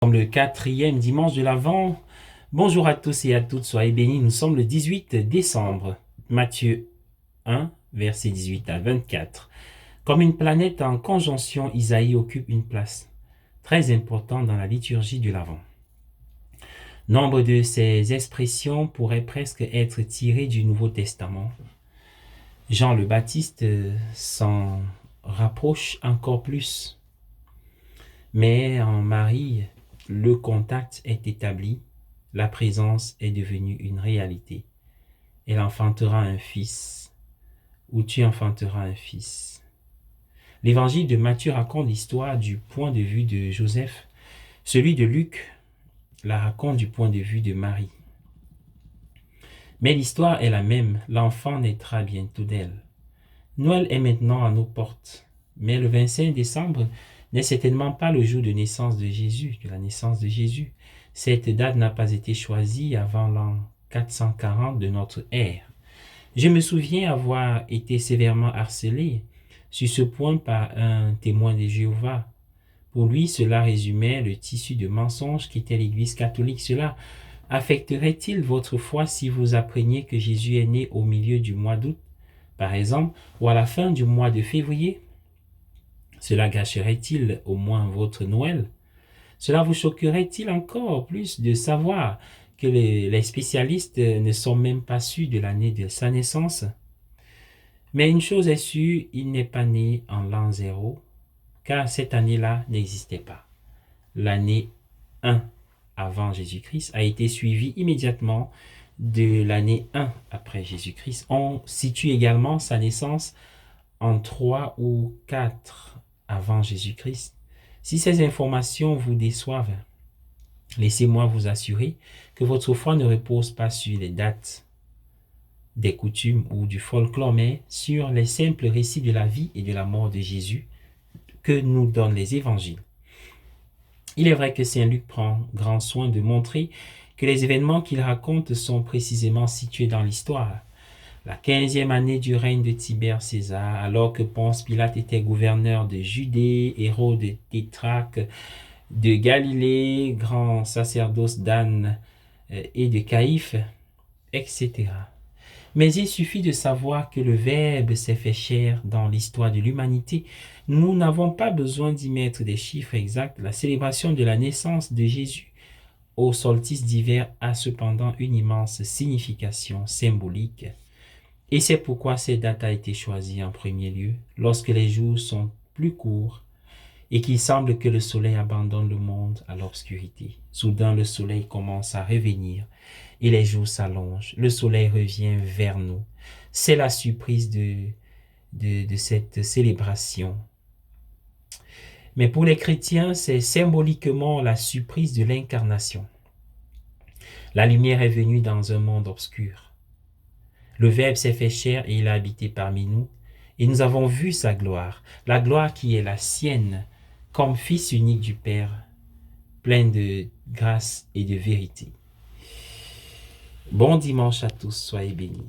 Comme le quatrième dimanche de l'Avent. Bonjour à tous et à toutes, soyez bénis. Nous sommes le 18 décembre. Matthieu 1, versets 18 à 24. Comme une planète en conjonction, Isaïe occupe une place très importante dans la liturgie de l'Avent. Nombre de ces expressions pourraient presque être tirées du Nouveau Testament. Jean le Baptiste s'en rapproche encore plus. Mais en Marie, le contact est établi, la présence est devenue une réalité. Elle enfantera un fils, ou tu enfanteras un fils. L'évangile de Matthieu raconte l'histoire du point de vue de Joseph. Celui de Luc la raconte du point de vue de Marie. Mais l'histoire est la même, l'enfant naîtra bientôt d'elle. Noël est maintenant à nos portes, mais le 25 décembre n'est certainement pas le jour de naissance de Jésus, de la naissance de Jésus. Cette date n'a pas été choisie avant l'an 440 de notre ère. Je me souviens avoir été sévèrement harcelé sur ce point par un témoin de Jéhovah. Pour lui, cela résumait le tissu de mensonges qu'était l'Église catholique. Cela affecterait-il votre foi si vous appreniez que Jésus est né au milieu du mois d'août, par exemple, ou à la fin du mois de février? Cela gâcherait-il au moins votre Noël? Cela vous choquerait-il encore plus de savoir que les spécialistes ne sont même pas sûrs de l'année de sa naissance? Mais une chose est sûre, il n'est pas né en l'an 0, car cette année-là n'existait pas. L'année 1 avant Jésus-Christ a été suivie immédiatement de l'année 1 après Jésus-Christ. On situe également sa naissance en 3 ou 4 avant Jésus-Christ. Si ces informations vous déçoivent, laissez-moi vous assurer que votre foi ne repose pas sur les dates des coutumes ou du folklore, mais sur les simples récits de la vie et de la mort de Jésus que nous donnent les évangiles. Il est vrai que Saint Luc prend grand soin de montrer que les événements qu'il raconte sont précisément situés dans l'histoire. La 15e année du règne de Tibère César, alors que Ponce Pilate était gouverneur de Judée, Hérode tétrarque de Galilée, grand sacerdoce d'Anne et de Caïphe, etc. Mais il suffit de savoir que le Verbe s'est fait chair dans l'histoire de l'humanité. Nous n'avons pas besoin d'y mettre des chiffres exacts. La célébration de la naissance de Jésus au solstice d'hiver a cependant une immense signification symbolique. Et c'est pourquoi cette date a été choisie en premier lieu, lorsque les jours sont plus courts et qu'il semble que le soleil abandonne le monde à l'obscurité. Soudain, le soleil commence à revenir et les jours s'allongent. Le soleil revient vers nous. C'est la surprise de cette célébration. Mais pour les chrétiens, c'est symboliquement la surprise de l'incarnation. La lumière est venue dans un monde obscur. Le Verbe s'est fait chair et il a habité parmi nous. Et nous avons vu sa gloire, la gloire qui est la sienne, comme Fils unique du Père, plein de grâce et de vérité. Bon dimanche à tous, soyez bénis.